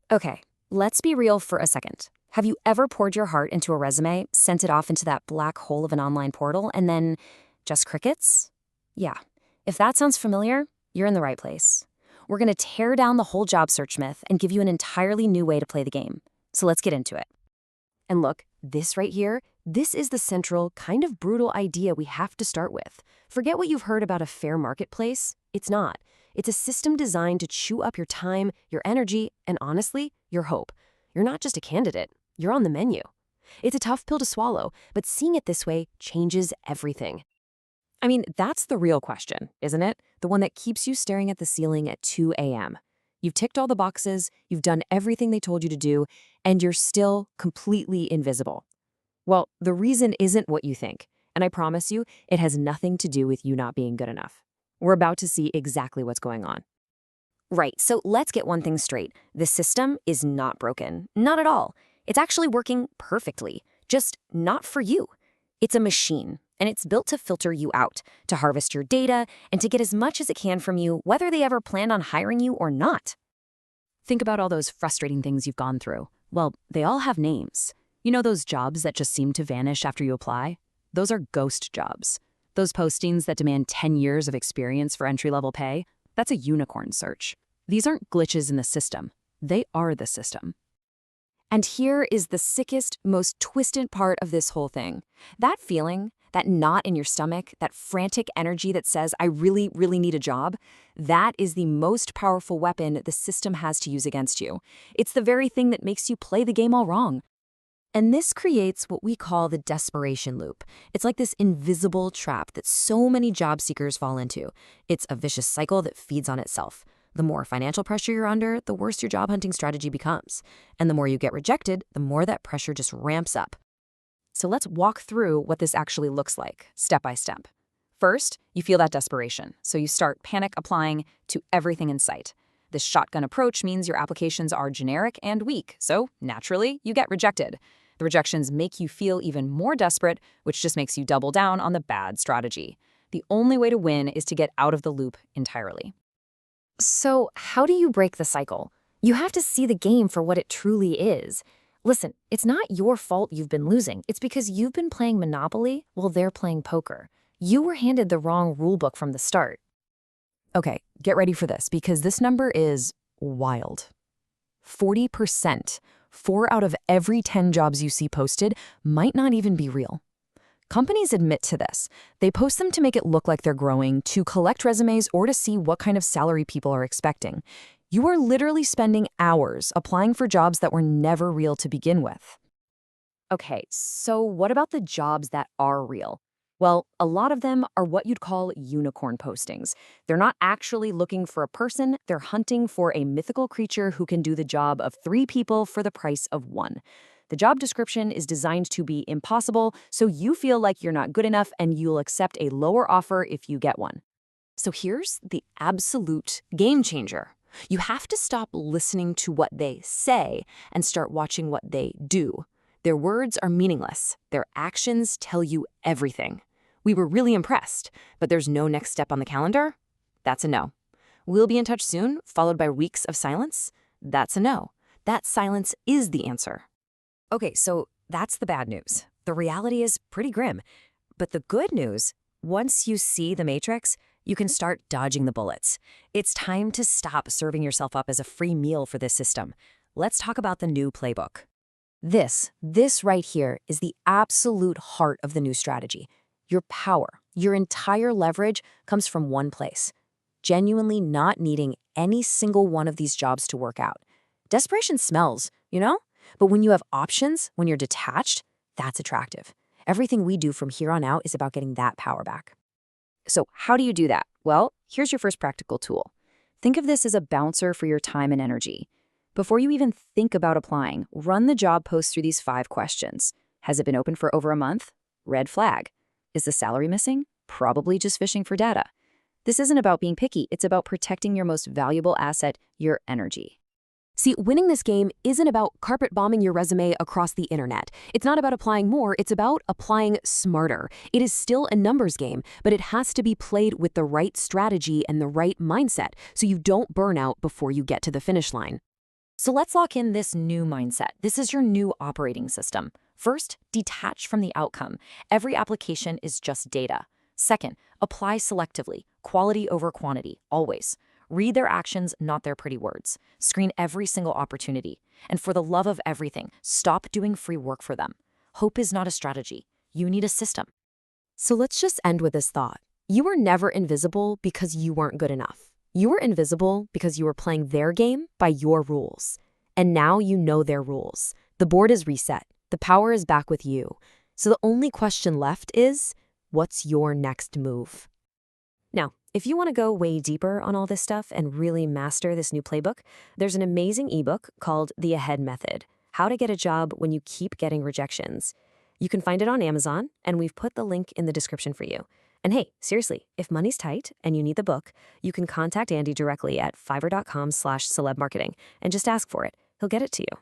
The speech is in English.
Okay, let's be real for a second. Have you ever poured your heart into a resume, sent it off into that black hole of an online portal, and then just crickets? Yeah, if that sounds familiar, you're in the right place. We're going to tear down the whole job search myth and give you an entirely new way to play the game. So let's get into it. And look, this right here, this is the central, kind of brutal idea we have to start with. Forget what you've heard about a fair marketplace. It's not. It's a system designed to chew up your time, your energy, and honestly, your hope. You're not just a candidate. You're on the menu. It's a tough pill to swallow, but seeing it this way changes everything. I mean, that's the real question, isn't it? The one that keeps you staring at the ceiling at 2 a.m. You've ticked all the boxes, you've done everything they told you to do, and you're still completely invisible. Well, the reason isn't what you think, and I promise you, it has nothing to do with you not being good enough. We're about to see exactly what's going on. Right, so let's get one thing straight. The system is not broken. Not at all. It's actually working perfectly, just not for you. It's a machine, and it's built to filter you out, to harvest your data, and to get as much as it can from you, whether they ever planned on hiring you or not. Think about all those frustrating things you've gone through. Well, they all have names. You know those jobs that just seem to vanish after you apply? Those are ghost jobs. Those postings that demand 10 years of experience for entry-level pay? That's a unicorn search. These aren't glitches in the system. They are the system. And here is the sickest, most twisted part of this whole thing. That feeling, that knot in your stomach, that frantic energy that says, I really, really need a job, that is the most powerful weapon the system has to use against you. It's the very thing that makes you play the game all wrong. And this creates what we call the desperation loop. It's like this invisible trap that so many job seekers fall into. It's a vicious cycle that feeds on itself. The more financial pressure you're under, the worse your job hunting strategy becomes. And the more you get rejected, the more that pressure just ramps up. So let's walk through what this actually looks like, step by step. First, you feel that desperation, so you start panic applying to everything in sight. This shotgun approach means your applications are generic and weak, so naturally, you get rejected. The rejections make you feel even more desperate, which just makes you double down on the bad strategy. The only way to win is to get out of the loop entirely. So how do you break the cycle? You have to see the game for what it truly is. Listen, it's not your fault you've been losing. It's because you've been playing Monopoly while they're playing poker. You were handed the wrong rulebook from the start. Okay, get ready for this, because this number is wild. 40%. 4 out of every 10 jobs you see posted might not even be real. Companies admit to this. They post them to make it look like they're growing, to collect resumes, or to see what kind of salary people are expecting. You are literally spending hours applying for jobs that were never real to begin with. Okay, so what about the jobs that are real? Well, a lot of them are what you'd call unicorn postings. They're not actually looking for a person, they're hunting for a mythical creature who can do the job of 3 people for the price of 1. The job description is designed to be impossible, so you feel like you're not good enough and you'll accept a lower offer if you get one. So here's the absolute game changer. You have to stop listening to what they say and start watching what they do. Their words are meaningless. Their actions tell you everything. We were really impressed, but there's no next step on the calendar? That's a no. We'll be in touch soon, followed by weeks of silence? That's a no. That silence is the answer. Okay, so that's the bad news. The reality is pretty grim. But the good news, once you see the matrix, you can start dodging the bullets. It's time to stop serving yourself up as a free meal for this system. Let's talk about the new playbook. This right here is the absolute heart of the new strategy. Your power, your entire leverage comes from one place. Genuinely not needing any single one of these jobs to work out. Desperation smells, you know? But when you have options, when you're detached, that's attractive. Everything we do from here on out is about getting that power back. So how do you do that? Well, here's your first practical tool. Think of this as a bouncer for your time and energy. Before you even think about applying, run the job post through these 5 questions. Has it been open for over a month? Red flag. Is the salary missing? Probably just fishing for data. This isn't about being picky, it's about protecting your most valuable asset, your energy. See, winning this game isn't about carpet bombing your resume across the internet. It's not about applying more, it's about applying smarter. It is still a numbers game, but it has to be played with the right strategy and the right mindset so you don't burn out before you get to the finish line. So let's lock in this new mindset. This is your new operating system. First, detach from the outcome. Every application is just data. Second, apply selectively, quality over quantity, always. Read their actions, not their pretty words. Screen every single opportunity. And for the love of everything, stop doing free work for them. Hope is not a strategy. You need a system. So let's just end with this thought. You were never invisible because you weren't good enough. You were invisible because you were playing their game by your rules. And now you know their rules. The board is reset. The power is back with you. So the only question left is, what's your next move? Now, if you want to go way deeper on all this stuff and really master this new playbook, there's an amazing ebook called The Ahead Method: How to Get a Job When You Keep Getting Rejections. You can find it on Amazon, and we've put the link in the description for you. And hey, seriously, if money's tight and you need the book, you can contact Andy directly at fiverr.com/celebmarketing and just ask for it. He'll get it to you.